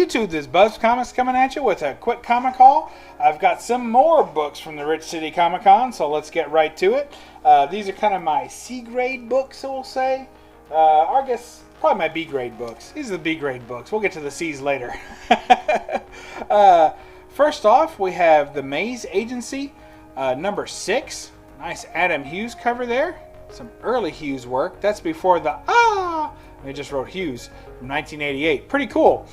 YouTube, this BUB'S Comics coming at you with a quick comic haul. I've got some more books from the Rich City Comic Con, so let's get right to it. These are kind of my C-grade books, we'll say. Or I guess probably my B-grade books. These are the B-grade books. We'll get to the C's later. First off, we have The Maze Agency, number 6. Nice Adam Hughes cover there. Some early Hughes work. That's before the they just wrote Hughes from 1988. Pretty cool.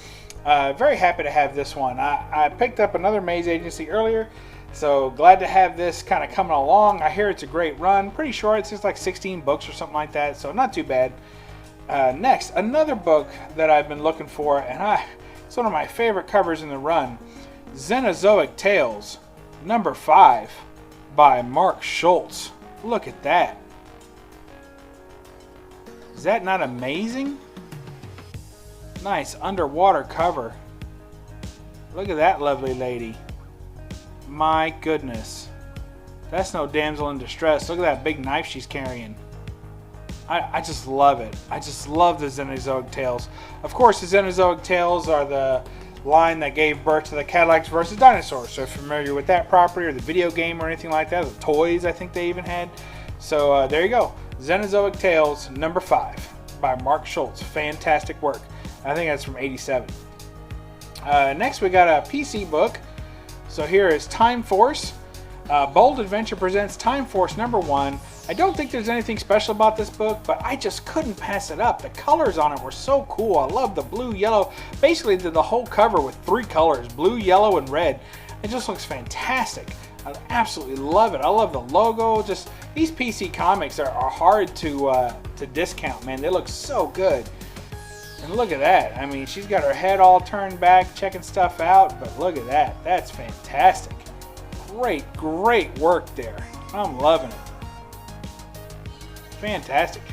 Very happy to have this one. I picked up another Maze Agency earlier, so glad to have this kind of coming along. I hear it's a great run. Pretty short. It's just like 16 books or something like that, so not too bad. Next, another book that I've been looking for, and it's one of my favorite covers in the run. Azoic Tales, number 5, by Mark Schultz. Look at that. Is that not amazing? Nice underwater cover. Look at that lovely lady. My goodness. That's no damsel in distress. Look at that big knife she's carrying. I just love it. I just love the Azoic Tales. Of course, the Azoic Tales are the line that gave birth to the Cadillacs versus Dinosaurs. So if you're familiar with that property or the video game or anything like that, the toys I think they even had. So there you go. Azoic Tales, number 5 by Mark Schultz. Fantastic work. I think that's from 87. Next we got a PC book. So here is Time Force. Bold Adventure presents Time Force number 1. I don't think there's anything special about this book, but I just couldn't pass it up. The colors on it were so cool. I love the blue, yellow. Basically did the whole cover with 3 colors, blue, yellow, and red. It just looks fantastic. I absolutely love it. I love the logo. Just these PC comics are hard to discount, man. They look so good. And look at that. I mean, she's got her head all turned back, checking stuff out, but look at that. That's fantastic. Great, great work there. I'm loving it. Fantastic.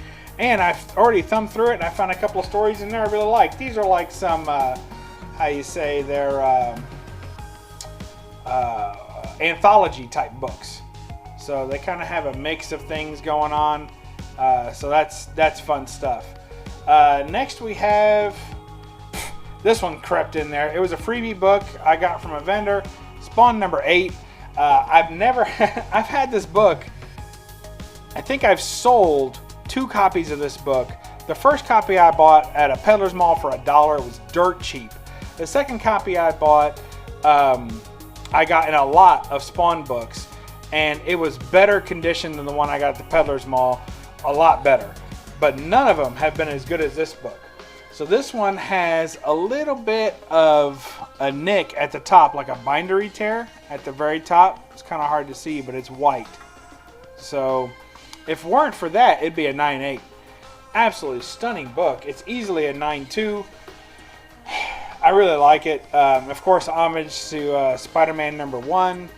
And I've already thumbed through it, and I found a couple of stories in there I really like. These are like some, how you say, they're anthology type books. So they kind of have a mix of things going on. So that's fun stuff. Next we have, this one crept in there. It was a freebie book I got from a vendor. Spawn number 8. I've had this book. I think I've sold 2 copies of this book. The first copy I bought at a Peddler's Mall for $1. It was dirt cheap. The second copy I bought, I got in a lot of Spawn books, and it was better condition than the one I got at the Peddler's Mall. A lot better. But none of them have been as good as this book. So this one has a little bit of a nick at the top, like a bindery tear at the very top. It's kind of hard to see, but it's white. So if it weren't for that, it'd be a 9.8. Absolutely stunning book. It's easily a 9.2. I really like it. Of course, homage to Spider-Man number 1.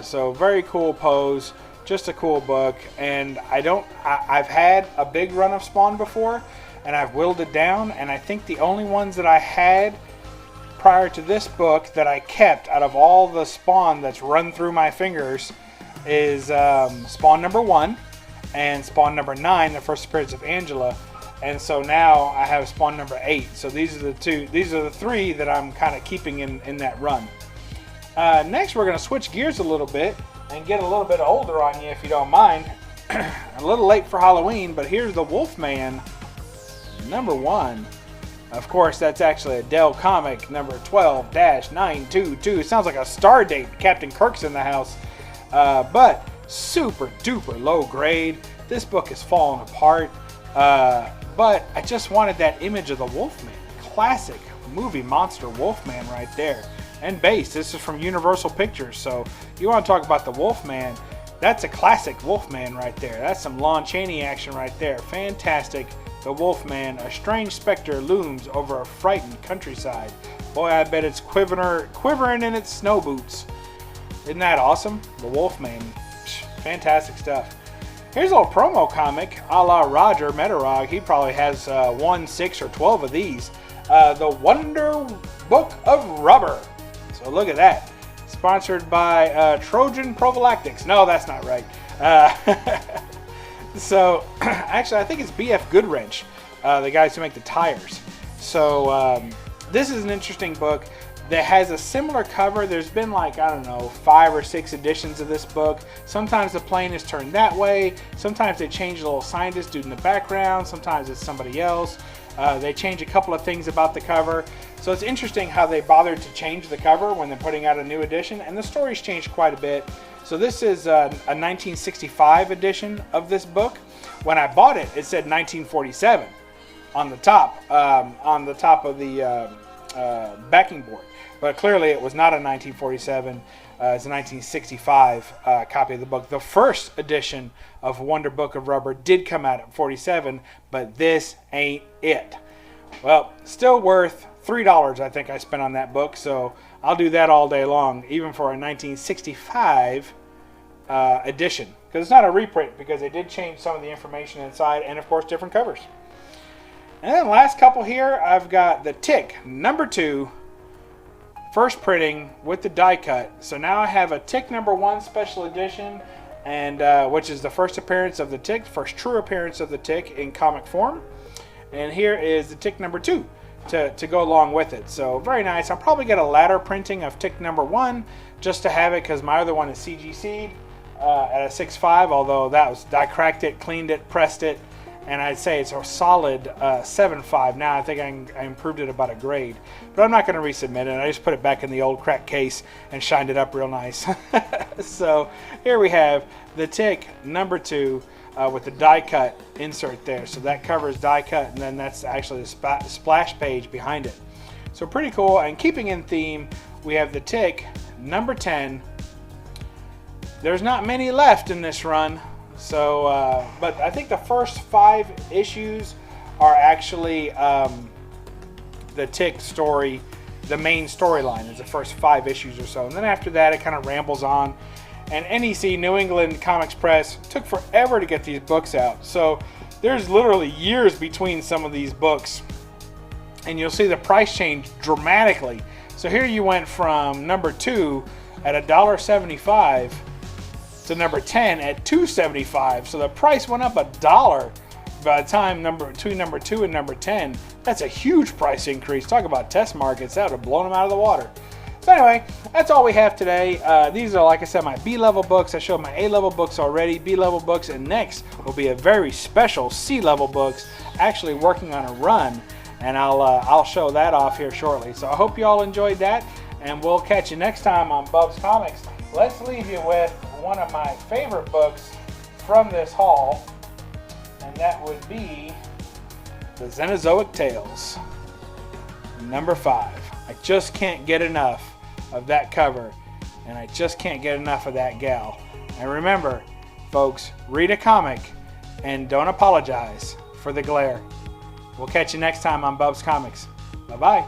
So very cool pose. Just a cool book. And I've had a big run of Spawn before, and I've whittled it down. And I think the only ones that I had prior to this book that I kept out of all the Spawn that's run through my fingers is Spawn number 1 and Spawn number 9, The First Appearance of Angela. And so now I have Spawn number 8. So these are the 3 that I'm kind of keeping in that run. Next we're going to switch gears a little bit and get a little bit older on you, if you don't mind. A little late for Halloween, but here's the Wolfman number 1. Of course, that's actually a Dell comic, number 12-922. It sounds like a star date. Captain Kirk's in the house. But super duper low grade. This book is falling apart. But I just wanted that image of the Wolfman. Classic movie monster Wolfman right there. And base. This is from Universal Pictures. So you want to talk about the Wolfman. That's a classic Wolfman right there. That's some Lon Chaney action right there. Fantastic. The Wolfman, a strange specter looms over a frightened countryside. Boy, I bet it's quivering in its snow boots. Isn't that awesome? The Wolfman. Fantastic stuff. Here's a little promo comic a la Roger Metarog. He probably has 1, 6, or 12 of these. The Wonder Book of Rubber. So look at that. Sponsored by Trojan Prophylactics. No, that's not right. So, actually, I think it's BF Goodwrench, the guys who make the tires. So, this is an interesting book that has a similar cover. There's been like, I don't know, 5 or 6 editions of this book. Sometimes the plane is turned that way. Sometimes they change a little scientist dude in the background. Sometimes it's somebody else. They change a couple of things about the cover. So it's interesting how they bothered to change the cover when they're putting out a new edition. And the story's changed quite a bit. So this is a 1965 edition of this book. When I bought it, it said 1947 on the top of the backing board. But clearly it was not a 1947. It's a 1965 copy of the book. The first edition of Wonder Book of Rubber did come out at 47, but this ain't it. Well, still worth $3 I think I spent on that book, so I'll do that all day long, even for a 1965 edition. Because it's not a reprint, because they did change some of the information inside, and of course different covers. And then last couple here, I've got the Tick #2, first printing with the die cut. So now I have a Tick #1 special edition, and which is the first appearance of the Tick, first true appearance of the Tick in comic form. And here is the Tick #2 to go along with it. So very nice. I'll probably get a ladder printing of Tick #1 just to have it, because my other one is CGC'd at a 6.5, although I cracked it, cleaned it, pressed it, and I'd say it's a solid 7.5. Now I think I improved it about a grade, but I'm not going to resubmit it. I just put it back in the old crack case and shined it up real nice. So here we have the Tick #2 with the die cut insert there. So that covers die cut, and then that's actually the splash page behind it. So pretty cool. And keeping in theme, we have the Tick #10. There's not many left in this run. So, but I think the first 5 issues are actually the Tick story. The main storyline is the first 5 issues or so. And then after that, it kind of rambles on. And NEC, New England Comics Press, took forever to get these books out. So there's literally years between some of these books. And you'll see the price change dramatically. So here you went from #2 at $1.75 to #10 at $2.75. So the price went up $1 by the time between #2 and #10. That's a huge price increase. Talk about test markets. That would have blown them out of the water. So anyway, that's all we have today. These are, like I said, my B-level books. I showed my A-level books already, B-level books, and next will be a very special C-level books, actually working on a run, and I'll show that off here shortly. So I hope you all enjoyed that, and we'll catch you next time on BUB'S Comics. Let's leave you with one of my favorite books from this haul, and that would be the Azoic Tales #5. I just can't get enough of that cover, and I just can't get enough of that gal. And remember, folks, read a comic and don't apologize for the glare. We'll catch you next time on BUB'S Comics. Bye-bye.